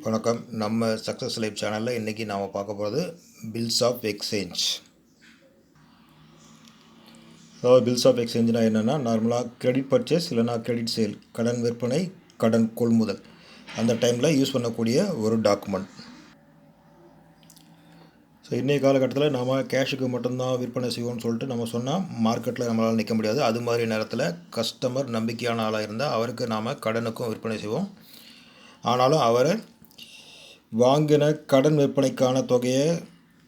வணக்கம். நம்ம success life சேனலில் இன்றைக்கி நாம் பார்க்க போகிறது பில்ஸ் ஆஃப் எக்ஸ்சேஞ்ச். அதாவது பில்ஸ் ஆஃப் எக்ஸ்சேஞ்சுனா என்னென்னா, நார்மலாக கிரெடிட் பர்ச்சேஸ் இல்லைனா கிரெடிட் சேல், கடன் விற்பனை, கடன் கொள்முதல், அந்த டைமில் யூஸ் பண்ணக்கூடிய ஒரு டாக்குமெண்ட். ஸோ இன்றைய காலகட்டத்தில் நாம் கேஷுக்கு மட்டும்தான் விற்பனை செய்வோம்னு சொல்லிட்டு நம்ம சொன்னால் மார்க்கெட்டில் நம்மளால் நிற்க முடியாது. அது மாதிரி நேரத்தில் கஸ்டமர் நம்பிக்கையான ஆளாக இருந்தால் அவருக்கு நாம் கடனுக்கும் விற்பனை செய்வோம். ஆனாலும் அவரை வாங்கின கடன் விற்பனைக்கான தொகையை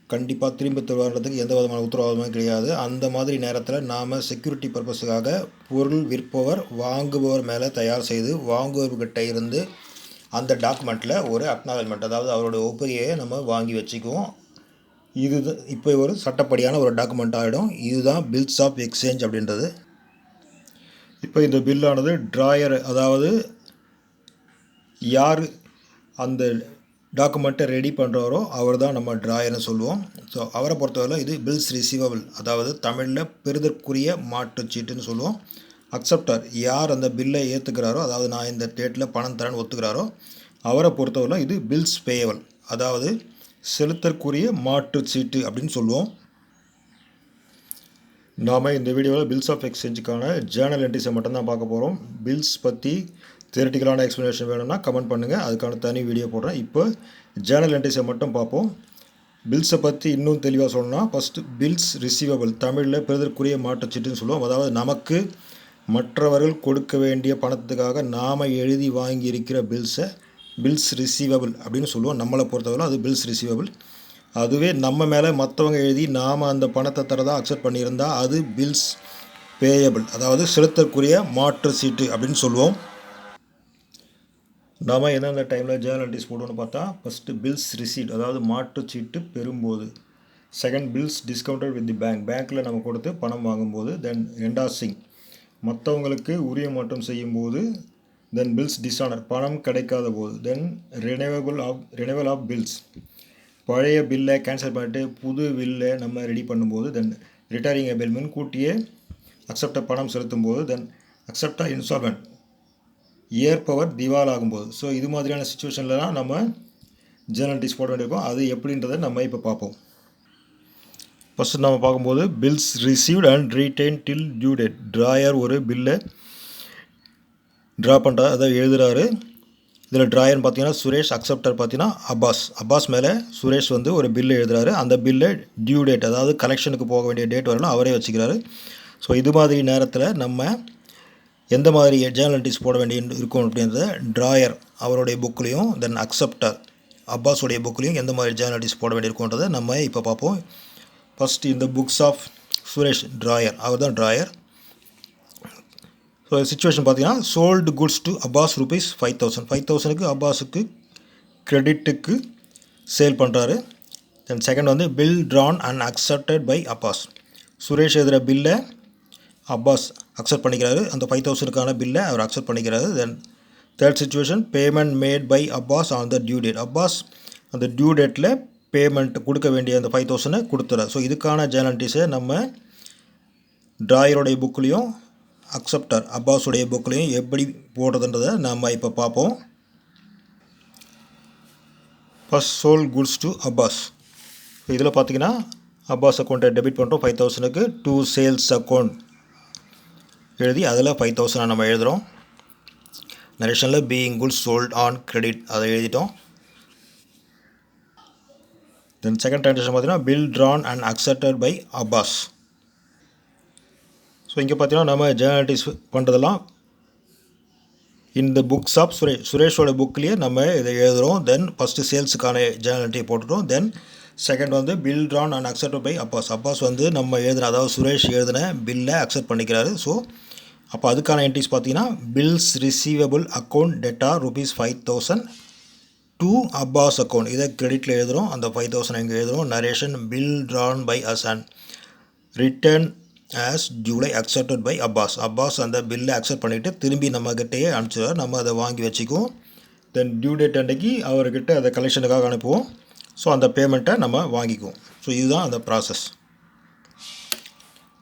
கண்டிப்பாக திரும்ப தருவான்றதுக்கு எந்த விதமான உத்தரவாதமும் கிடையாது. அந்த மாதிரி நேரத்தில் நாம் செக்யூரிட்டி பர்பஸுக்காக பொருள் விற்பவர் வாங்குபவர் மேலே தயார் செய்து வாங்குபவர்கிட்ட இருந்து அந்த டாக்குமெண்ட்டில் ஒரு அக்னாலஜ்மெண்ட், அதாவது அவருடைய ஒப்புகையை நம்ம வாங்கி வச்சுக்குவோம். இது இப்போ ஒரு சட்டப்படியான ஒரு டாக்குமெண்ட் ஆகிடும். இதுதான் பில்ஸ் ஆஃப் எக்ஸ்சேஞ்ச் அப்படின்றது. இப்போ இந்த பில்லானது ட்ராயர், அதாவது யார் அந்த டாக்குமெண்ட்டை ரெடி பண்ணுறாரோ அவர் தான் நம்ம ட்ராயர்னு சொல்லுவோம். ஸோ அவரை பொறுத்தவரை இது பில்ஸ் ரிசீவபிள், அதாவது தமிழில் பெறுதற்குரிய மாற்றுச்சீட்டுன்னு சொல்லுவோம். அக்செப்டர், யார் அந்த பில்லை ஏற்றுக்கிறாரோ, அதாவது நான் இந்த டேட்டில் பணம் தரேன்னு ஒத்துக்கிறாரோ அவரை பொறுத்தவரை இது பில்ஸ் பேயபிள், அதாவது செலுத்தற்குரிய மாற்றுச்சீட்டு அப்படின்னு சொல்லுவோம். நாம் இந்த வீடியோவில் பில்ஸ் ஆஃப் எக்ஸ்சேஞ்சுக்கான ஜேர்னல் என்ட்ரிஸை மட்டும்தான் பார்க்க போகிறோம். பில்ஸ் பற்றி தியரிட்டிக்கலான எக்ஸ்ப்ளனேஷன் வேணும்னா கமெண்ட் பண்ணுங்கள், அதுக்கான தனி வீடியோ போடுறேன். இப்போ ஜேர்னல் என்ட்ரிஸை மட்டும் பார்ப்போம். பில்ஸை பற்றி இன்னும் தெளிவாக சொல்லணும்னா, ஃபஸ்ட்டு பில்ஸ் ரிசீவபிள், தமிழில் பெறுதற்குரிய மாற்றுச்சீட்டுன்னு சொல்லுவோம். அதாவது நமக்கு மற்றவர்கள் கொடுக்க வேண்டிய பணத்துக்காக நாம் எழுதி வாங்கி இருக்கிற பில்ஸை பில்ஸ் ரிசீவபிள் அப்படின்னு சொல்லுவோம். நம்மளை பொறுத்தவரை அது பில்ஸ் ரிசீவபிள். அதுவே நம்ம மேலே மற்றவங்க எழுதி நாம் அந்த பணத்தை தரதாக அக்செப்ட் பண்ணியிருந்தால் அது பில்ஸ் பேயபிள், அதாவது செலுத்தற்குரிய மாற்று சீட்டு அப்படின்னு சொல்லுவோம். நாம் எந்தெந்த டைமில் ஜேர்னல் என்ட்ரிஸ் போடுவோம்னு பார்த்தா, ஃபஸ்ட்டு பில்ஸ் ரிசீட், அதாவது மாற்றுச்சீட்டு பெறும்போது. Second bills discounted with the பேங்க்கில் நம்ம கொடுத்து பணம் வாங்கும்போது. தென் என்டார்சிங், மற்றவங்களுக்கு உரிய மாற்றம் செய்யும்போது. தென் பில்ஸ் டிஸானர், பணம் கிடைக்காத போது. தென் ரினிவல் ஆஃப் பில்ஸ், பழைய பில்லை கேன்சல் பண்ணிட்டு புது பில்லை நம்ம ரெடி பண்ணும்போது. தென் ரிட்டையரிங் பில், முன்கூட்டியே அக்செப்டை பணம் செலுத்தும் போது. தென் அக்செப்டா இன்சால்வெண்ட், ஏற்பவர் திவால் ஆகும்போது. ஸோ இது மாதிரியான சுச்சுவேஷன்லாம் நம்ம ஜேர்னல் என்ட்ரிஸ் போட வேண்டியிருக்கோம். அது எப்படின்றத நம்ம இப்போ பார்ப்போம். ஃபஸ்ட்டு நம்ம பார்க்கும்போது bills received and retain till due date. Drawer ஒரு பில்லை ட்ரா பண்ணுறாரு, அதை எழுதுகிறாரு. இதில் ட்ராயர்னு பார்த்தீங்கன்னா சுரேஷ், அக்செப்டர் பார்த்தீங்கன்னா அப்பாஸ் மேலே சுரேஷ் வந்து ஒரு பில்லு எழுதுகிறாரு. அந்த பில்லை டியூ டேட், அதாவது கலெக்ஷனுக்கு போக வேண்டிய டேட் வரலாம் அவரே வச்சுக்கிறாரு. ஸோ இது மாதிரி நேரத்தில் நம்ம எந்த மாதிரி ஜேர்னல் என்ட்ரிஸ் போட வேண்டிய இருக்கும் அப்படின்றத ட்ராயர் அவருடைய புக்லேயும், தென் அக்செப்டர் அப்பாஸுடைய புக்லேயும் எந்த மாதிரி ஜேர்னல் என்ட்ரிஸ் போட வேண்டியிருக்குன்றதை நம்ம இப்போ பார்ப்போம். ஃபஸ்ட்டு இந்த புக்ஸ் ஆஃப் சுரேஷ், ட்ராயர், அவர் தான் ட்ராயர். ஸோ சிச்சுவேஷன் பார்த்தீங்கன்னா, sold goods to Abbas rupees 5000. 5000க்கு அப்பாஸுக்கு கிரெடிட்டுக்கு சேல் பண்ணுறாரு. தென் செகண்ட் வந்து bill drawn and accepted by Abbas. Suresh எழுதுகிற பில்லை அப்பாஸ் அக்செப்ட் பண்ணிக்கிறாரு, அந்த 5000க்கான பில்லை அவர் அக்செப்ட் பண்ணிக்கிறாரு. Then third situation, payment made by Abbas on the due date. Abbas அந்த டியூ டேட்டில் பேமெண்ட் கொடுக்க வேண்டிய அந்த 5000 கொடுத்துறாரு. ஸோ இதுக்கான ஜேர்னல் என்ட்ரிஸை நம்ம ட்ராயருடைய புக்லேயும் அக்செப்டர் அப்பாஸுடைய புக்லேயும் எப்படி போடுறதுன்றதை நம்ம இப்போ பார்ப்போம். First sold goods to Abbas. இதில் பார்த்தீங்கன்னா அப்பாஸ் அக்கௌண்ட்டை டெபிட் பண்ணுறோம் 5000க்கு. டு சேல்ஸ் அக்கௌண்ட் எழுதி அதில் 5000 நம்ம எழுதுகிறோம். நரேஷனில் being goods sold on credit அதை எழுதிட்டோம். தென் செகண்ட் ட்ரான்சாக்ஷன் பார்த்தீங்கன்னா bill drawn and accepted by Abbas. So இங்கே பார்த்தீங்கன்னா நம்ம ஜேர்னல் என்ட்ரிஸ் பண்ணுறதெல்லாம் இந்த புக்ஸ் ஆஃப் சுரேஷோட புக்லேயே நம்ம இதை எழுதுகிறோம். தென் ஃபஸ்ட்டு சேல்ஸுக்கான ஜேர்னல் என்ட்ரி போட்டுட்டோம். தென் செகண்ட் வந்து bill drawn and accepted by Abbas வந்து நம்ம எழுதின, அதாவது சுரேஷ் எழுதின பில்லை அக்செப்ட் பண்ணிக்கிறாரு. ஸோ அப்போ அதுக்கான என்ட்ரிஸ் பார்த்தீங்கன்னா, bills receivable account debtor rupees 5000 to Abbas account, இதை கிரெடிட்டில் எழுதுகிறோம். அந்த 5000 இங்கே எழுதுகிறோம். Narration bill drawn by us and return as duly accepted by Abbas அந்த பில்லை அக்செப்ட் பண்ணிவிட்டு திரும்பி நம்மக்கிட்டேயே அனுப்பிச்சிடுவார், நம்ம அதை வாங்கி வச்சுக்குவோம். தென் டியூ டேட் அன்றைக்கி அவர்கிட்ட அதை கலெக்ஷனுக்காக அனுப்புவோம். ஸோ அந்த பேமெண்ட்டை நம்ம வாங்கிக்குவோம். ஸோ இதுதான் அந்த ப்ராசஸ்.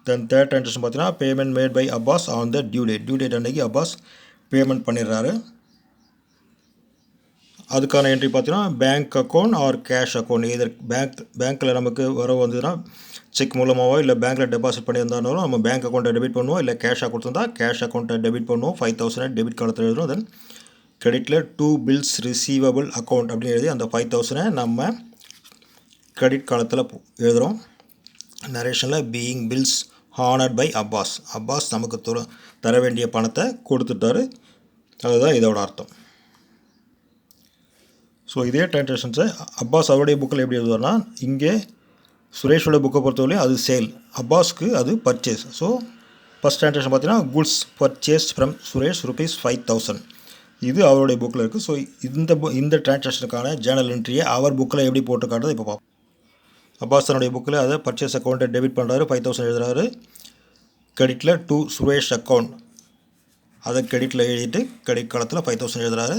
தென் தேர்ட் ட்ரான்சாக்ஷன் பார்த்தீங்கன்னா, payment made by Abbas on the due date. Due date அன்றைக்கி அப்பாஸ் பேமெண்ட் பண்ணிடுறாரு. அதுக்கான என்ட்ரி பார்த்தீங்கன்னா bank account or cash account. Either பேங்க்கில் நமக்கு வரவு வந்ததுன்னா செக் மூலமாகவோ இல்லை பேங்க்கில் டெபாசிட் பண்ணியிருந்தாலும் நம்ம பேங்க் அக்கௌண்ட்டை டெபிட் பண்ணுவோம். இல்லை கேஷாக கொடுத்துருந்தா கேஷ் அக்கௌண்ட்டை டெபிட் பண்ணுவோம். 5,000 டெபிட் காலத்தில் எழுதுறோம். தென் கிரெடிட்டில் டூ பில்ஸ் ரிசீவபிள் அக்கௌண்ட் அப்படின்னு எழுதி அந்த 5,000 நம்ம கிரெடிட் காலத்தில் எழுதுகிறோம். நரேஷனில் being bills honoured by Abbas. Abbas நமக்கு தர வேண்டிய பணத்தை கொடுத்துட்டாரு. அதுதான் இதோட அர்த்தம். ஸோ இதே டிரான்சாக்ஷன்ஸை அப்பாஸ் அவருடைய புக்கில் எப்படி எழுதுவார்னா, இங்கே சுரேஷோட புக்கை பொறுத்தவரையும் அது சேல், அப்பாஸ்க்கு அது பர்ச்சேஸ். ஸோ ஃபஸ்ட் டிரான்சாக்ஷன் பார்த்தீங்கன்னா குட்ஸ் பர்ச்சேஸ் ஃப்ரம் சுரேஷ் ₹5,000. இது அவருடைய புக்கில் இருக்குது. ஸோ இந்த டிரான்சாக்ஷனுக்கான ஜேர்னல் என்ட்ரியை அவர் புக்கில் எப்படி போட்டு காட்டுறது இப்போ பார்ப்போம். அப்பாஸ் தன்னுடைய புக்கில் அதை பர்ச்சேஸ் அக்கௌண்ட்டை டெபிட் பண்ணுறாரு, 5,000 எழுதுறாரு. கிரெடிட்டில் டு சுரேஷ் அக்கௌண்ட் அதை கிரெடிட்டில் எழுதிட்டு கிரெடிட் காலத்தில் 5,000 எழுதுறாரு.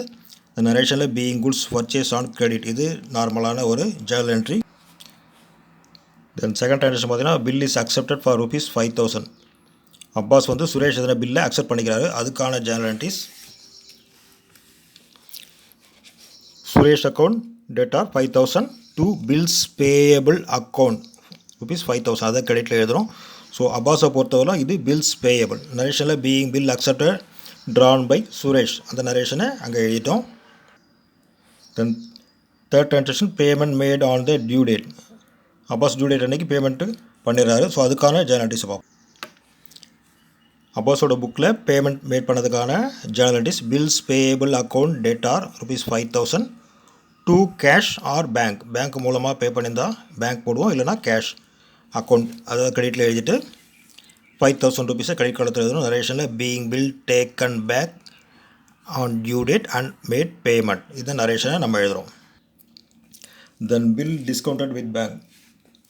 இந்த நரேஷனில் being goods purchase on credit, இது நார்மலான ஒரு journal entry. Then second transaction பார்த்தீங்கன்னா bill is accepted for ₹5,000. Abbas வந்து சுரேஷ் எதனா பில்லை அக்செப்ட் பண்ணிக்கிறாரு, அதுக்கான journal entries. Suresh account debtor 5,000 to bills payable account ₹5,000 அதை கிரெடிட்டில் எழுதுகிறோம். ஸோ அப்பாஸை பொறுத்தவரை இது பில்ஸ் பேயபிள். நரேஷனில் being bill accepted drawn by Suresh, அந்த நரேஷனை அங்கே எழுதிட்டோம். Then third transaction payment made on the due date. Abbas due date அன்றைக்கி பேமெண்ட்டு பண்ணிடுறாரு. ஸோ அதுக்கான ஜேர்னல் என்ட்ரிஸ் பார்ப்போம். அப்பாஸோட புக்கில் பேமெண்ட் மேட் பண்ணதுக்கான journal entries bills payable account debtor ₹5,000 to cash or bank. Bank மூலமாக பே பண்ணியிருந்தால் பேங்க் போடுவோம், இல்லைனா கேஷ் அக்கௌண்ட் அதை கிரெடிட்டில் எழுதிட்டு ₹5,000 கிரெடிட் காலத்தில் எழுதணும். நரேஷனில் being bill taken back on due date and made payment, இந்த நரேஷனை நம்ம எழுதுகிறோம். Then bill discounted with bank.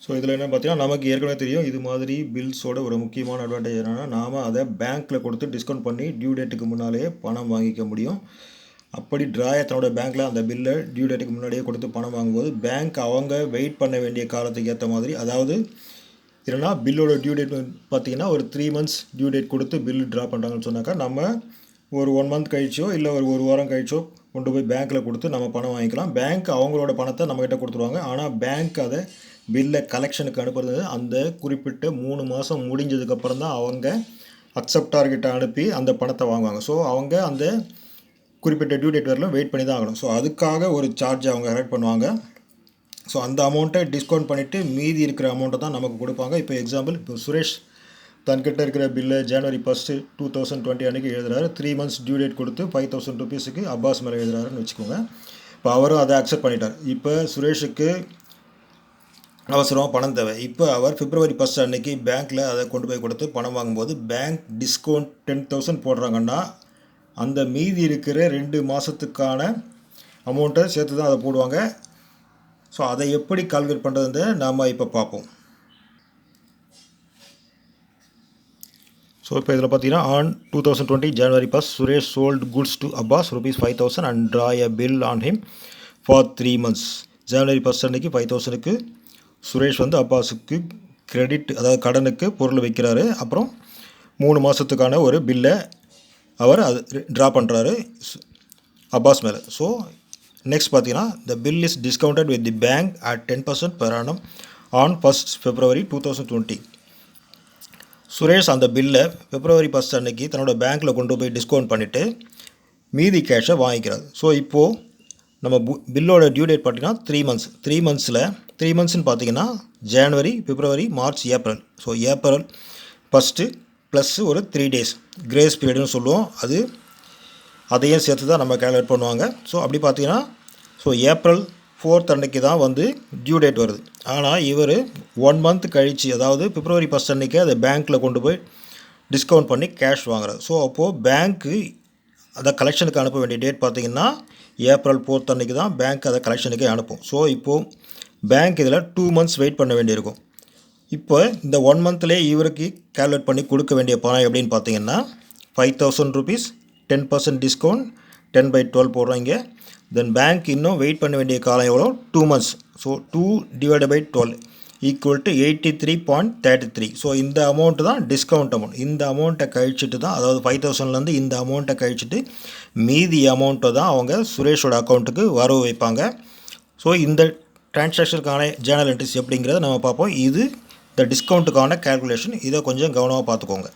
So இதில் என்ன பார்த்தீங்கன்னா, நமக்கு ஏற்கனவே தெரியும் இது மாதிரி பில்ஸோட ஒரு முக்கியமான அட்வான்டேஜ் என்னென்னா, நாம் அதை பேங்க்கில் கொடுத்து டிஸ்கவுண்ட் பண்ணி டியூ டேட்டுக்கு முன்னாலேயே பணம் வாங்கிக்க முடியும். அப்படி ட்ராயை தன்னோட பேங்க்கில் அந்த பில்லை டியூ டேட்டுக்கு முன்னாடியே கொடுத்து பணம் வாங்கும்போது பேங்க் அவங்க வெயிட் பண்ண வேண்டிய காலத்துக்கு ஏற்ற மாதிரி, அதாவது இல்லைனா பில்லோட டியூ டேட் பார்த்திங்கன்னா ஒரு 3 months டியூ டேட் கொடுத்து பில்லு ட்ரா பண்ணுறாங்கன்னு சொன்னாக்கா, நம்ம ஒரு 1 month கழிச்சோ இல்லை ஒரு வாரம் கழிச்சோ கொண்டு போய் பேங்க்கில் கொடுத்து நம்ம பணம் வாங்கிக்கலாம். பேங்க் அவங்களோட பணத்தை நம்மகிட்ட கொடுத்துருவாங்க. ஆனால் பேங்க் அதை பில்லை கலெக்ஷனுக்கு அனுப்புறது அந்த குறிப்பிட்ட 3 மாதம் முடிஞ்சதுக்கப்புறம் தான் அவங்க அக்செப்டார்கிட்ட அனுப்பி அந்த பணத்தை வாங்குவாங்க. ஸோ அவங்க அந்த குறிப்பிட்ட டியூ டேட் வரலாம் வெயிட் பண்ணி தான் ஆகணும். ஸோ அதுக்காக ஒரு சார்ஜ் அவங்க கலெக்ட் பண்ணுவாங்க. ஸோ அந்த அமௌண்ட்டை டிஸ்கவுண்ட் பண்ணிவிட்டு மீதி இருக்கிற அமௌண்ட்டை தான் நமக்கு கொடுப்பாங்க. இப்போ எக்ஸாம்பிள், இப்போ சுரேஷ் தன்கிட்ட இருக்கிற பில்லை January 1, 2020 அன்றைக்கி எழுதுறாரு. 3 months டியூ டேட் கொடுத்து ₹5,000 அப்பாஸ் மேலே எழுதுறாருன்னு வச்சுக்கோங்க. இப்போ அவரும் அதை அக்செப்ட் பண்ணிட்டார். இப்போ சுரேஷுக்கு அவசரமாக பணம் தேவை. இப்போ அவர் February 1 அன்றைக்கி பேங்க்கில் அதை கொண்டு போய் கொடுத்து பணம் வாங்கும்போது பேங்க் டிஸ்கவுண்ட் 10,000 போடுறாங்கன்னா அந்த மீதி இருக்கிற 2 மாதத்துக்கான அமௌண்ட்டை சேர்த்து தான் அதை போடுவாங்க. ஸோ அதை எப்படி கால்குலேட் பண்ணுறதுன்னு நாம் இப்போ பார்ப்போம். ஸோ இப்போ இதில் பார்த்தீங்கன்னா on 2020 January 1 Suresh sold goods to Abbas ₹5,000 and draw a bill on him for 3 months. January 1 அன்றைக்கி 5,000க்கு சுரேஷ் வந்து அப்பாஸுக்கு கிரெடிட், அதாவது கடனுக்கு பொருள் வைக்கிறாரு. அப்புறம் 3 மாதத்துக்கான ஒரு பில்லை அவர் அது ட்ரா பண்ணுறாரு அப்பாஸ் மேலே. ஸோ நெக்ஸ்ட் பார்த்தீங்கன்னா த bill is discounted with the bank at 10% per annum on 1st February 2020. Suresh அந்த பில்லை February 1 அன்றைக்கி தன்னோட பேங்க்கில் கொண்டு போய் டிஸ்கவுண்ட் பண்ணிவிட்டு மீதி கேஷை வாங்கிக்கிறார். ஸோ இப்போது நம்ம பில்லோட டியூ டேட் பார்த்தீங்கன்னா 3 months. 3 monthsன்னு பார்த்தீங்கன்னா January, February, March, April. So April 1 plus ஒரு 3 days கிரேஸ் பீரியட்னு சொல்லுவோம். அதையும் சேர்த்து தான் நம்ம கேல்குலேட் பண்ணுவாங்க. ஸோ அப்படி பார்த்தீங்கன்னா April 4 அன்றைக்கி தான் வந்து டியூ டேட் வருது. ஆனால் இவர் 1 month கழித்து, அதாவது February 1 அன்றைக்கி அதை பேங்க்கில் கொண்டு போய் டிஸ்கவுண்ட் பண்ணி கேஷ் வாங்குறாரு. ஸோ அப்போது பேங்க்கு அதை கலெக்ஷனுக்கு அனுப்ப வேண்டிய டேட் பார்த்திங்கன்னா April 4 அன்றைக்கி தான் பேங்க் அதை கலெக்ஷனுக்கே அனுப்பும். ஸோ இப்போது பேங்க் இதில் 2 months வெயிட் பண்ண வேண்டியிருக்கும். இப்போ இந்த 1 monthலேயே இவருக்கு கேல்குலேட் பண்ணி கொடுக்க வேண்டிய பணம் எப்படின்னு பார்த்தீங்கன்னா ₹5,000 10% டிஸ்கவுண்ட் 10/12 போடுறாங்க. தென் பேங்க் இன்னும் வெயிட் பண்ண வேண்டிய காலம் எவ்வளோ? 2 months. So 2 / 12 equal to 83.33. So இந்த அமௌண்ட்டு தான் டிஸ்கவுண்ட் அமௌண்ட். இந்த அமௌண்ட்டை கழிச்சிட்டு தான், அதாவது 5000லேருந்து இந்த அமௌண்ட்டை கழிச்சிட்டு மீதி அமௌண்ட்டை தான் அவங்க சுரேஷோட அக்கௌண்ட்டுக்கு வரவு வைப்பாங்க. ஸோ இந்த டிரான்சாக்ஷனுக்கான ஜேர்னல் என்ட்ரிஸ் எப்படிங்கிறத நம்ம பார்ப்போம். இது இந்த டிஸ்கவுண்ட்டுக்கான கேல்குலேஷன். இதை கொஞ்சம் கவனமாக பார்த்துக்கோங்க.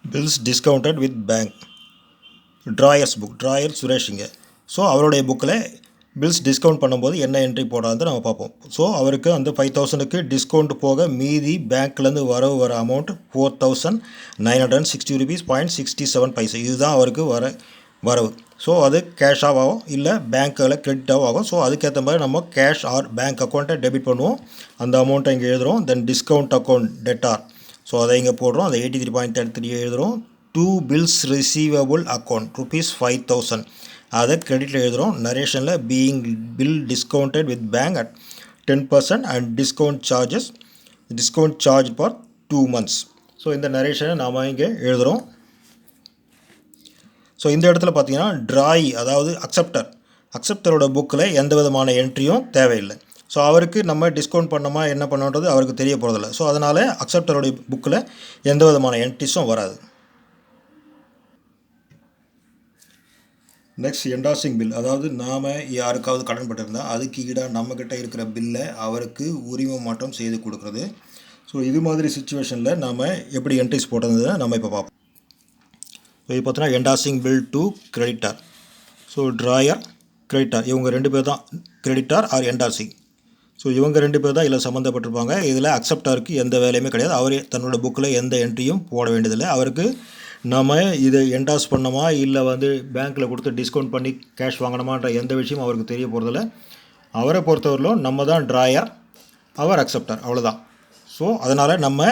Bills discounted with bank, drawer's book, drawer சுரேஷிங்க. ஸோ அவருடைய புக்கில் பில்ஸ் டிஸ்கவுண்ட் பண்ணும்போது என்ன என்ட்ரி போடாது நம்ம பார்ப்போம். ஸோ அவருக்கு அந்த 5000க்கு டிஸ்கவுண்ட் போக மீதி பேங்க்லேருந்து வர அமௌண்ட் 4960 rupees 0.67 paise. இதுதான் அவருக்கு வரவு. ஸோ அது கேஷாக ஆகும், இல்லை பேங்க்கில் கிரெடிட்டாகவும் ஆகும். ஸோ அதுக்கேற்ற மாதிரி நம்ம கேஷ் ஆர் பேங்க் அக்கௌண்ட்டை டெபிட் பண்ணுவோம். அந்த அமௌண்ட்டை இங்கே எழுதுகிறோம். தென் டிஸ்கவுண்ட் அக்கௌண்ட் டெட்டார், ஸோ அதை இங்கே போடுறோம். அதை 83.33 எழுதுகிறோம். 2 bills receivable account ₹5000, அதை கிரெடிட்டில் எழுதுகிறோம். நரேஷனில் being bill discounted with bank at 10% and discount charge for 2 months. So இந்த நரேஷனை நாம் இங்கே எழுதுகிறோம். ஸோ இந்த இடத்துல பார்த்தீங்கன்னா ட்ராய், அதாவது அக்செப்டரோட புக்கில் எந்த விதமான என்ட்ரியும் தேவையில்லை. ஸோ அவருக்கு நம்ம டிஸ்கவுண்ட் பண்ணோமா என்ன பண்ணோன்றது அவருக்கு தெரிய போகிறதில்ல. ஸோ அதனால் அக்செப்டரோடைய புக்கில் எந்த விதமான என்ட்ரிஸும் வராது. நெக்ஸ்ட் என்டார்சிங் பில், அதாவது நாம் யாருக்காவது கடன் பட்டிருந்தால் அதுக்கு ஈடாக நம்மக்கிட்ட இருக்கிற பில்லை அவருக்கு உரிமை மாற்றம் செய்து கொடுக்குறது. ஸோ இது மாதிரி சுச்சுவேஷனில் நாம் எப்படி என்ட்ரிஸ் போட்டதுன்னு நம்ம இப்போ பார்ப்போம். ஸோ இது பார்த்தீங்கன்னா endorsing bill to creditor. So drawer, creditor, இவங்க 2 பேர் தான் கிரெடிட்டார் ஆர் என்டார்சிங். ஸோ இவங்க 2 பேர் தான் இதில் சம்மந்தப்பட்டிருப்பாங்க. இதில் அக்செப்டாருக்கு எந்த வேலையுமே கிடையாது. அவர் தன்னோட புக்கில் எந்த என்ட்ரியும் போட வேண்டியதில்லை. அவருக்கு நம்ம இதை என்டாஸ் பண்ணோமா இல்லை பேங்க்கில் கொடுத்து டிஸ்கவுண்ட் பண்ணி கேஷ் வாங்கணுமான்ற எந்த விஷயமும் அவருக்கு தெரிய போகிறதில்ல. அவரை பொறுத்தவரையிலும் நம்ம தான் ட்ராயர், அவர் அக்செப்டார், அவ்வளோதான். ஸோ அதனால் நம்ம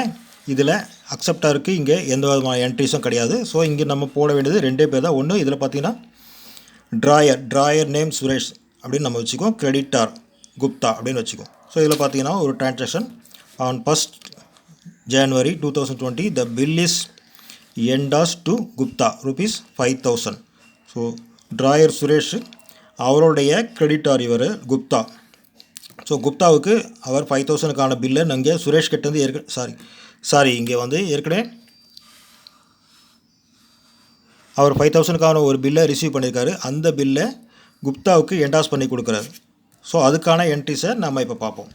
இதில் அக்செப்டாருக்கு இங்கே எந்த விதமான என்ட்ரிஸும் கிடையாது. ஸோ இங்கே நம்ம போட வேண்டியது 2 பேர் தான். ஒன்று இதில் பார்த்தீங்கன்னா ட்ராயர் நேம் சுரேஷ் அப்படின்னு நம்ம வச்சுக்கோம், கிரெடிட்டார் குப்தா அப்படின்னு வச்சுக்கோம். ஸோ இதில் பார்த்தீங்கன்னா ஒரு transaction on 1st January 2020 the bill is endorsed to Gupta ₹5000. So drawer Suresh, அவருடைய கிரெடிட்டார் இவர் குப்தா. ஸோ குப்தாவுக்கு அவர் 5000க்கான பில்லை நாங்கள் சுரேஷ் கிட்டேருந்து இங்கே ஏற்கனவே அவர் 5000க்கான ஒரு பில்லை ரிசீவ் பண்ணியிருக்காரு. அந்த பில்லை குப்தாவுக்கு என்டாஸ் பண்ணி கொடுக்குறாரு. ஸோ அதுக்கான என்ட்ரிஸை நம்ம இப்போ பார்ப்போம்.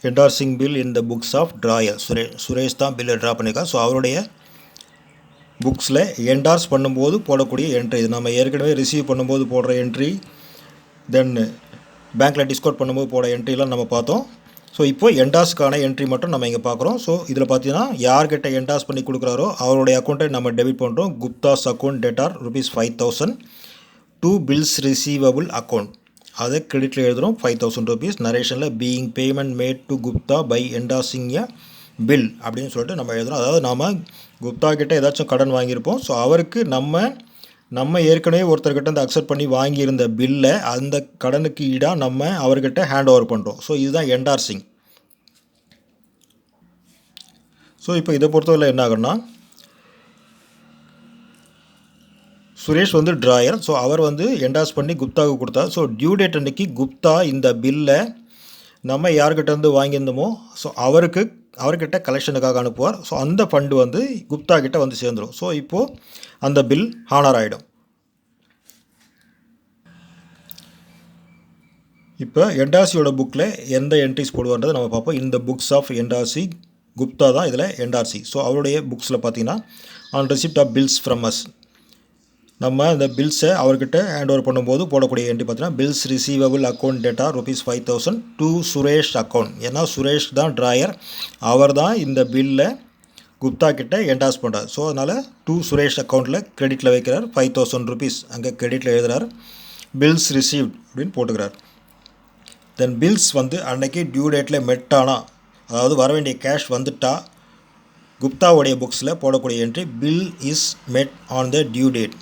Endorsing bill in the books of drawer, Suresh தான் பில்லை ட்ரா பண்ணியிருக்கார். ஸோ அவருடைய புக்ஸில் என்டார்ஸ் பண்ணும்போது போடக்கூடிய என்ட்ரி இது. நம்ம ஏற்கனவே ரிசீவ் பண்ணும்போது போடுற என்ட்ரி, தென் பேங்க்கில் டிஸ்கவுண்ட் பண்ணும்போது போட என்ட்ரிலாம் நம்ம பார்த்தோம். ஸோ இப்போ என்டாஸ்க்கான என்ட்ரி மட்டும் நம்ம இங்கே பார்க்குறோம். ஸோ இதில் பார்த்தீங்கன்னா யார்கிட்ட என்டாஸ் பண்ணி கொடுக்குறாரோ அவருடைய அக்கௌண்ட்டை நம்ம டெபிட் பண்ணுறோம். Gupta's account debtor ₹5000. 2 bills receivable account, அதை கிரெடிட்டில் எழுதுகிறோம் ₹5000. நரேஷனில் being payment made to Gupta by endorsing a bill அப்படின்னு சொல்லிட்டு நம்ம எழுதுகிறோம். அதாவது நாம் குப்தா கிட்டே ஏதாச்சும் கடன் வாங்கியிருப்போம். ஸோ அவருக்கு நம்ம ஏற்கனவே ஒருத்தர்கிட்ட இந்த அக்செப்ட் பண்ணி வாங்கியிருந்த பில்லை அந்த கடனுக்கு ஈடாக நம்ம அவர்கிட்ட ஹேண்ட் ஓவர் பண்ணுறோம். ஸோ இதுதான் என்டார்சிங். ஸோ இப்போ இதை பொறுத்தவரை என்ன ஆகுன்னா, சுரேஷ் ட்ராயர். ஸோ அவர் என்டாஸ் பண்ணி குப்தாவுக்கு கொடுத்தார். ஸோ டியூ டேட் அன்றைக்கி குப்தா இந்த பில்லை நம்ம யார்கிட்டேருந்து வாங்கியிருந்தோமோ ஸோ அவர்கிட்ட கலெக்ஷனுக்காக அனுப்புவார். ஸோ அந்த ஃபண்டு குப்தா கிட்ட சேர்ந்துடும். ஸோ இப்போது அந்த பில் ஹானர் ஆகிடும். இப்போ என்டார்சியோட புக்கில் எந்த என்ட்ரிஸ் போடுவார்ன்றதை நம்ம பார்ப்போம். இந்த புக்ஸ் ஆஃப் என்டார்சி, குப்தா தான் இதில் என்டார்சி. ஸோ அவருடைய புக்ஸில் பார்த்தீங்கன்னா on receipt of bills from us, நம்ம இந்த பில்ஸை அவர்கிட்ட ஹேண்ட் ஓவர் பண்ணும்போது போடக்கூடிய என்ட்ரி பார்த்தீங்கன்னா bills receivable account debtor ₹5000 to Suresh account. ஏன்னா சுரேஷ் தான் ட்ராயர், அவர் தான் இந்த பில்லை குப்தா கிட்ட என்டாஸ் பண்ணுறார். ஸோ அதனால் டு சுரேஷ் அக்கௌண்ட்டில் கிரெடிட்டில் வைக்கிறார். ₹5000 அங்கே கிரெடிட்டில் எழுதுகிறார். பில்ஸ் ரிசீவ்ட் அப்படின்னு போட்டுக்கிறார். தென் பில்ஸ் அன்னைக்கு டியூ டேட்டில் மெட்டானா, அதாவது வர வேண்டிய கேஷ் வந்துட்டா குப்தாவுடைய புக்ஸில் போடக்கூடிய entry bill is met on the due date.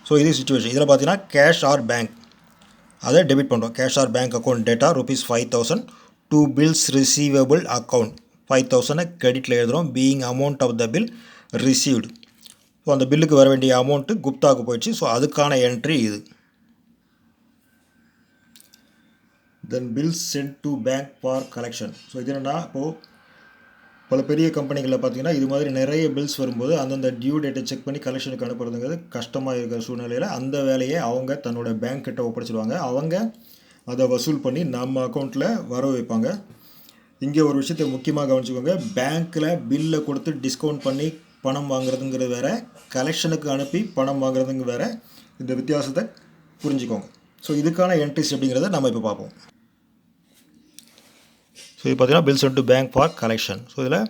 So இது சுச்சுவேஷன். இதில் பார்த்தீங்கன்னா கேஷ் ஆர் பேங்க், அதை டெபிட் பண்ணுறோம். Cash or bank account debtor ₹5000 to bills receivable account 5000 கிரெடிட்டில் எழுதுகிறோம். Being amount of the bill received. So அந்த பில்லுக்கு வர வேண்டிய அமௌண்ட்டு குப்தாவுக்கு போயிடுச்சு. ஸோ அதுக்கான என்ட்ரி இது. Then bills sent to bank for collection. So இது என்னென்னா, இப்போது பல பெரிய கம்பெனிகளில் பார்த்தீங்கன்னா இது மாதிரி நிறைய பில்ஸ் வரும்போது அந்தந்த டியூ டேட்டை செக் பண்ணி கலெக்ஷனுக்கு அனுப்புறதுங்கிறது கஷ்டமாக இருக்கிற சூழ்நிலையில் அந்த வேலையை அவங்க தன்னோட பேங்க் கிட்ட ஒப்படைச்சிடுவாங்க. அவங்க அதை வசூல் பண்ணி நம்ம அக்கௌண்ட்டில் வர வைப்பாங்க. இங்கே ஒரு விஷயத்தை முக்கியமாக கவனிச்சுக்கோங்க. பேங்க்கில் பில்லை கொடுத்து டிஸ்கவுண்ட் பண்ணி பணம் வாங்குறதுங்கிறது வேறு, கலெக்ஷனுக்கு அனுப்பி பணம் வாங்குறதுங்க வேறு. இந்த வித்தியாசத்தை புரிஞ்சுக்கோங்க. ஸோ இதுக்கான என்ட்ரிஸ் எப்படிங்கிறத நம்ம இப்போ பார்ப்போம். ஸோ இது பார்த்தீங்கன்னா bill sent to bank for collection. So இதில்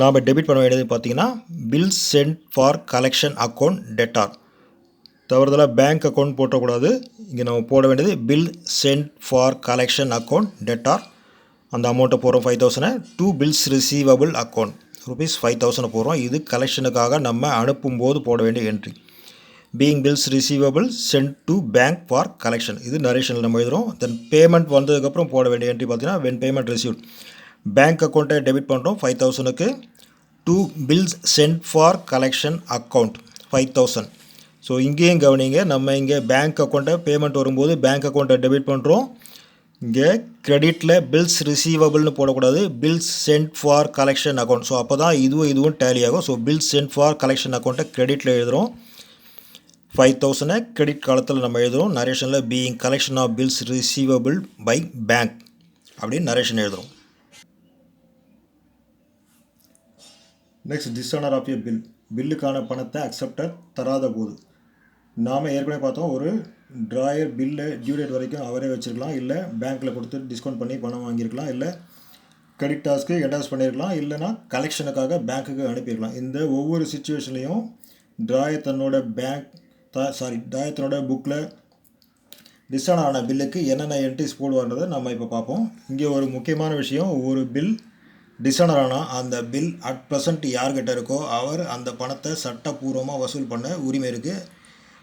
நாம் டெபிட் பண்ண வேண்டியது பார்த்தீங்கன்னா bill sent for collection account debtor. தவறுதலாக பேங்க் அக்கௌண்ட் போட்டக்கூடாது. இங்கே நம்ம போட வேண்டியது bill sent for collection account debtor. அந்த அமௌண்ட்டை போடுறோம் 5,000. டூ பில்ஸ் ரிசீவபிள் அக்கௌண்ட் ₹5,000 போடுறோம். இது கலெக்ஷனுக்காக நம்ம அனுப்பும்போது போட வேண்டிய entry. Being bills receivable sent to bank for collection, இது நரேஷனில் நம்ம எழுதுகிறோம். தென் பேமெண்ட் வந்ததுக்கப்புறம் போட வேண்டிய என்ட்ரி பார்த்தீங்கன்னா வென் பேமெண்ட் ரிசீவ்ட், பேங்க் அக்கௌண்ட்டை டெபிட் பண்ணுறோம் 5,000க்கு. To bills sent for collection account 5,000. So இங்கேயும் கவனிங்க, நம்ம இங்கே பேங்க் அக்கௌண்ட்டை பேமெண்ட் வரும்போது பேங்க் அக்கௌண்ட்டை டெபிட் பண்ணுறோம். இங்கே கிரெடிட்டில் பில்ஸ் ரிசீவபிள்னு போடக்கூடாது, bills sent for collection account. So அப்போ தான் இதுவும் டேலி ஆகும். So bills sent for collection அக்கௌண்ட்டை கிரெடிட்டில் எழுதுகிறோம். 5,000 கிரெடிட் காலத்தில் நம்ம எழுதுகிறோம். நரேஷனில் being collection of bills receivable by bank அப்படின்னு நரேஷன் எழுதுகிறோம். Next dishonour of a bill. பில்லுக்கான பணத்தை அக்செப்டர் தராத போது நாம் ஏற்கனவே பார்த்தோம், ஒரு ட்ராயர் பில்லை டியூ டேட் வரைக்கும் அவரே வச்சுருக்கலாம், இல்லை பேங்க்கில் கொடுத்து டிஸ்கவுண்ட் பண்ணி பணம் வாங்கியிருக்கலாம், இல்லை கிரெடிட்டார்ஸ்க்கு என்டாஸ் பண்ணியிருக்கலாம், இல்லைனா கலெக்ஷனுக்காக பேங்க்குக்கு அனுப்பியிருக்கலாம். இந்த ஒவ்வொரு சுச்சுவேஷன்லேயும் ட்ராயர் தன்னோட ட்ராயர் புக்கில் டிஸ்ஆனர் ஆன பில்லுக்கு என்னென்ன என்ட்ரிஸ் போடுவார்ன்றதை நம்ம இப்போ பார்ப்போம். இங்கே ஒரு முக்கியமான விஷயம், ஒரு பில் டிஸ்ஆனர் ஆனால் அந்த பில் அட் ப்ரெசண்ட் யார்கிட்ட இருக்கோ அவர் அந்த பணத்தை சட்டப்பூர்வமாக வசூல் பண்ண உரிமை இருக்குது.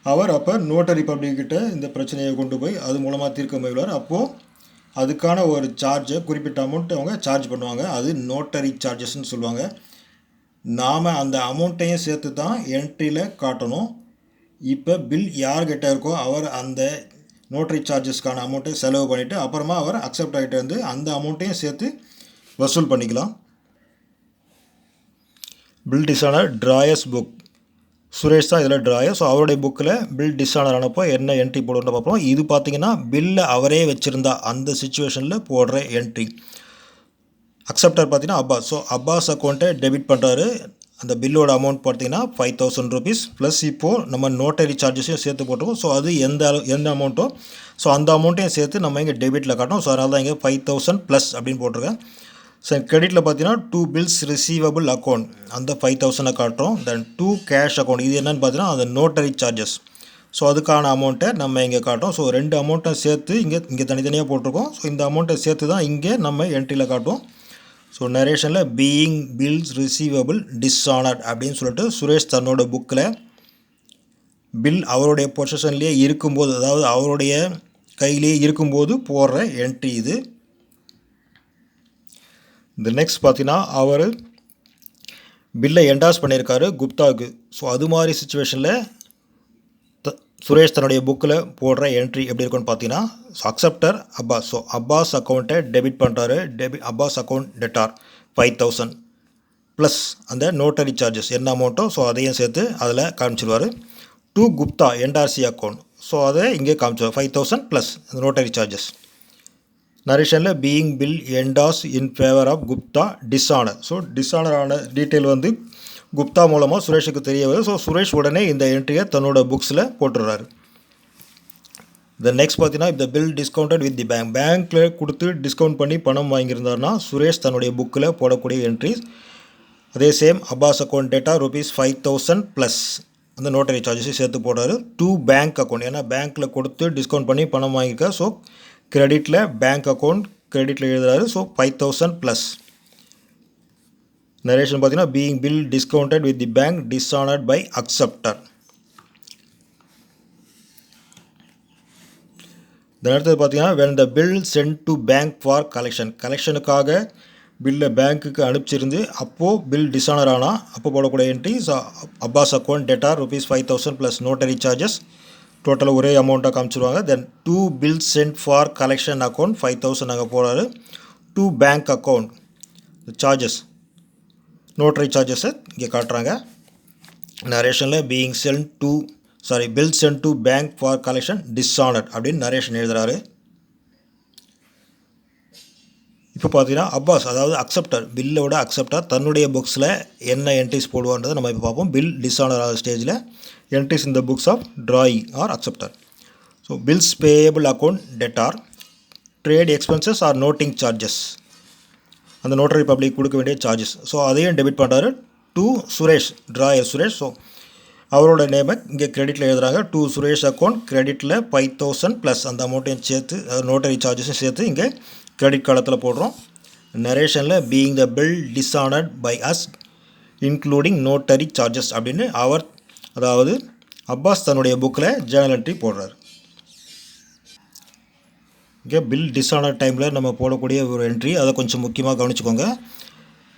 அவர் அப்போ நோட்டரி பப்ளிக்கிட்ட இந்த பிரச்சனையை கொண்டு போய் அது மூலமாக தீர்க்க முயல்வார். அப்போது அதுக்கான ஒரு சார்ஜை குறிப்பிட்ட அமௌண்ட்டு அவங்க சார்ஜ் பண்ணுவாங்க. அது நோட்டரி சார்ஜஸ்ன்னு சொல்லுவாங்க. நாம் அந்த அமௌண்ட்டையும் சேர்த்து தான் என்ட்ரியில் காட்டணும். இப்போ பில் யார்கிட்ட இருக்கோ அவர் அந்த நோட்டரி சார்ஜஸ்க்கான அமௌண்ட்டை செலவு பண்ணிவிட்டு அப்புறமா அவர் அக்செப்ட் ஆகிட்டு வந்து அந்த அமௌண்ட்டையும் சேர்த்து வசூல் பண்ணிக்கலாம். Bill dishonour drawers book. Suresh தான் இதில் ட்ராயர். ஸோ அவருடைய புக்கில் பில் டிஸ்ஆனர் ஆனப்போ என்ன என்ட்ரி போடுன்னு பார்ப்போம். இது பார்த்திங்கன்னா பில்லை அவரே வச்சுருந்தா அந்த சுச்சுவேஷனில் போடுற என்ட்ரி. அக்செப்டர் பார்த்தீங்கன்னா அப்பாஸ். ஸோ அப்பாஸ் அக்கௌண்ட்டை டெபிட் பண்ணுறாரு. அந்த பில்லோட அமௌண்ட் பார்த்தீங்கன்னா ₹5,000 ப்ளஸ் இப்போது நம்ம நோட்டரி சார்ஜஸையும் சேர்த்து போட்டுருவோம். ஸோ அது எந்த அமௌண்ட்டோ ஸோ அந்த அமௌண்ட்டையும் சேர்த்து நம்ம இங்கே டெபிட்டில் காட்டணும். ஸோ அதனால தான் இங்கே 5,000 ப்ளஸ் அப்படின்னு போட்டிருக்கேன். ஸோ கிரெடிட்டில் பார்த்தீங்கன்னா டூ பில்ஸ் ரிசீவபிள் அக்கௌண்ட் அந்த 5,000 காட்டுறோம். தென் டூ கேஷ் அக்கௌண்ட், இது என்னென்னு பார்த்தீங்கன்னா அந்த நோட்டரி சார்ஜஸ். ஸோ அதுக்கான அமௌண்ட்டை நம்ம இங்கே காட்டுறோம். ஸோ ரெண்டு அமௌண்ட்டை சேர்த்து இங்கே தனித்தனியாக போட்டிருக்கோம். ஸோ இந்த அமௌண்ட்டை சேர்த்து தான் இங்கே நம்ம என்ட்ரியில் காட்டுவோம். ஸோ நரேஷனில் பீயிங் பில்ஸ் ரிசீவபிள் டிஸ்ஆனர்ட் அப்படின்னு சொல்லிட்டு சுரேஷ் தன்னோட புக்கில் பில் அவருடைய பொசிஷன்லேயே இருக்கும்போது, அதாவது அவருடைய கையிலேயே இருக்கும்போது போடுற என்ட்ரி இது. இந்த நெக்ஸ்ட் பார்த்தீங்கன்னா அவர் பில்லை என்டாஸ் பண்ணியிருக்காரு குப்தாவுக்கு. ஸோ அது மாதிரி சுச்சுவேஷனில் சுரேஷ் தன்னுடைய புக்கில் போடுற என்ட்ரி எப்படி இருக்குன்னு பார்த்தீங்கன்னா, so acceptor Abbas. So Abbas அக்கௌண்ட்டை டெபிட் பண்ணுறாரு. அப்பாஸ் அக்கௌண்ட் டெட்டார் 5,000 ப்ளஸ் அந்த நோட்டரி சார்ஜஸ் என்ன அமௌண்ட்டோ ஸோ அதையும் சேர்த்து அதில் காமிச்சிடுவார். To Gupta NRC account. So அதை இங்கே காமிச்சிடுவார் 5,000 ப்ளஸ் அந்த நோட்டரி சார்ஜஸ். நரேஷனில் being bill endorsed in favour of Gupta dishonour. So dishonour ஆன டீட்டெயில் வந்து குப்தா மூலமாக சுரேஷுக்கு தெரிய வருது. ஸோ சுரேஷ் உடனே இந்த என்ட்ரியை தன்னோட புக்ஸில் போட்டுடுறாரு. இந்த நெக்ஸ்ட் பார்த்தீங்கன்னா இந்த பில் டிஸ்கவுண்டட் வித் தி பேங்க்கில் கொடுத்து டிஸ்கவுண்ட் பண்ணி பணம் வாங்கியிருந்தாருன்னா சுரேஷ் தன்னுடைய புக்கில் போடக்கூடிய என்ட்ரிஸ். அதே same Abbas account debtor ₹5,000 plus அந்த நோட்டரி சார்ஜஸையும் சேர்த்து போடுறாரு. டூ பேங்க் அக்கௌண்ட், ஏன்னா பேங்க்கில் கொடுத்து டிஸ்கவுண்ட் பண்ணி பணம் வாங்கியிருக்கா. ஸோ கிரெடிட்டில் பேங்க் அக்கௌண்ட் கிரெடிட்டில் எழுதுறாரு. So 5,000 plus. நரேஷன் பார்த்தீங்கன்னா being bill discounted with the bank dishonoured by acceptor. இந்த அடுத்தது பார்த்தீங்கன்னா when the bill sent to bank for collection, கலெக்ஷனுக்காக பில்லை பேங்க்குக்கு அனுப்பிச்சிருந்து அப்போது பில் டிஸ்ஆனர் ஆனால் அப்போ போடக்கூடிய entry. So Abbas account debtor ₹5,000 plus notary charges டோட்டலாக ஒரே அமௌண்ட்டாக காமிச்சிருவாங்க. Then 2 bills sent for collection account 5000 நாங்கள் போகிறாரு. 2 பேங்க் அக்கௌண்ட் சார்ஜஸ் நோட்டரி சார்ஜஸை இங்கே காட்டுறாங்க. நரேஷனில் bill sent to bank for collection dishonoured அப்படின்னு நரேஷன் எழுதுகிறாரு. இப்போ பார்த்தீங்கன்னா அப்பாஸ் அதாவது அக்செப்டர் பில்லோட அக்செப்டர் தன்னுடைய புக்ஸில் என்ன என்ட்ரிஸ் போடுவான்றதை நம்ம இப்போ பார்ப்போம். பில் டிஸ்ஆனர் ஆகிற ஸ்டேஜில் என்ட்ரிஸ் இந்த books of drawing or acceptor. So bills payable account debtor, trade expenses or noting charges அந்த நோட்டரி பப்ளிக் கொடுக்க வேண்டிய சார்ஜஸ். ஸோ அதையும் டெபிட் பண்ணுறாரு. To Suresh drawer Suresh. So அவரோட நேமை இங்கே கிரெடிட்டில் எழுதுகிறாங்க. டு சுரேஷ் அக்கௌண்ட் கிரெடிட்டில் 5000 ப்ளஸ் அந்த அமௌண்ட்டையும் சேர்த்து நோட்டரி சார்ஜஸும் சேர்த்து இங்கே கிரெடிட் காலத்தில் போடுறோம். நரேஷனில் being the bill dishonoured by us including notary charges அப்படின்னு அதாவது அப்பாஸ் தன்னுடைய புக்கில் ஜேர்னல் என்ட்ரி போடுறார். இங்கே பில் டிஸ்ஆனர் டைமில் நம்ம போடக்கூடிய ஒரு என்ட்ரி, அதை கொஞ்சம் முக்கியமாக கவனிச்சுக்கோங்க.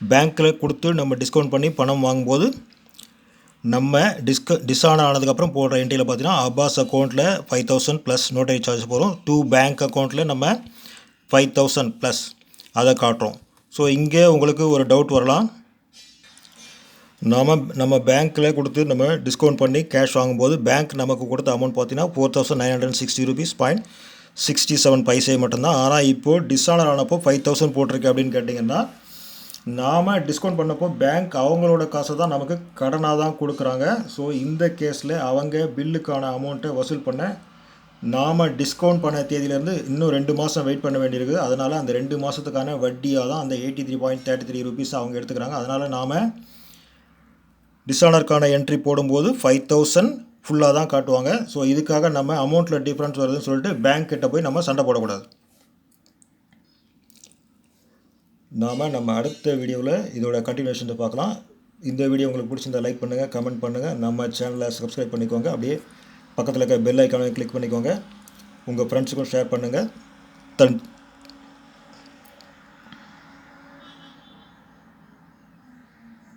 பேங்க்கில் கொடுத்து நம்ம டிஸ்கவுண்ட் பண்ணி பணம் வாங்கும்போது நம்ம டிஸ்ஆனர் ஆனதுக்கப்புறம் போடுற என்ட்ரியில் பார்த்தீங்கன்னா அப்பாஸ் அக்கௌண்ட்டில் 5000 ப்ளஸ் நோட்டரி சார்ஜஸ் போகிறோம். 2 பேங்க் அக்கௌண்ட்டில் நம்ம 5000 ப்ளஸ் அதை காட்டுறோம். ஸோ இங்கே உங்களுக்கு ஒரு டவுட் வரலாம். நம்ம பேங்க்கில் கொடுத்து நம்ம டிஸ்கவுண்ட் பண்ணி கேஷ் வாங்கும்போது பேங்க் நமக்கு கொடுத்த அமௌண்ட் பார்த்தீங்கன்னா 4960 rupees 67 பைசே மட்டும்தான். ஆனால் இப்போது டிஸ்ஆனர் ஆனப்போ 5000 போட்டிருக்கு அப்படின்னு கேட்டிங்கன்னா நாம் டிஸ்கவுண்ட் பண்ணப்போ பேங்க் அவங்களோட காசை தான் நமக்கு கடனாக தான் கொடுக்குறாங்க. ஸோ இந்த கேஸில் அவங்க பில்லுக்கான அமௌண்ட்டை வசூல் பண்ண நாம் டிஸ்கவுண்ட் பண்ண தேதியிலேருந்து இன்னும் 2 மாதம் வெயிட் பண்ண வேண்டியிருக்குது. அதனால் அந்த 2 மாதத்துக்கான வட்டியாக தான் அந்த 83.33 rupees அவங்க எடுத்துக்கிறாங்க. அதனால் நாம் டிஸ்ஆனருக்கான என்ட்ரி போடும்போது 5000 ஃபுல்லாக தான் காட்டுவாங்க. ஸோ இதுக்காக நம்ம அமௌண்ட்டில் டிஃப்ரென்ஸ் வருதுன்னு சொல்லிட்டு பேங்க் கிட்ட போய் நம்ம சண்டை போடக்கூடாது. நம்ம அடுத்த வீடியோவில் இதோட கண்டினியூஷனை பார்க்கலாம். இந்த வீடியோ உங்களுக்கு பிடிச்சிருந்தா லைக் பண்ணுங்கள், கமெண்ட் பண்ணுங்கள், நம்ம சேனலை சப்ஸ்கிரைப் பண்ணிக்கோங்க. அப்படியே பக்கத்தில் இருக்க பெல் ஐக்கானை கிளிக் பண்ணிக்கோங்க. உங்கள் ஃப்ரெண்ட்ஸுக்கும் ஷேர் பண்ணுங்கள்.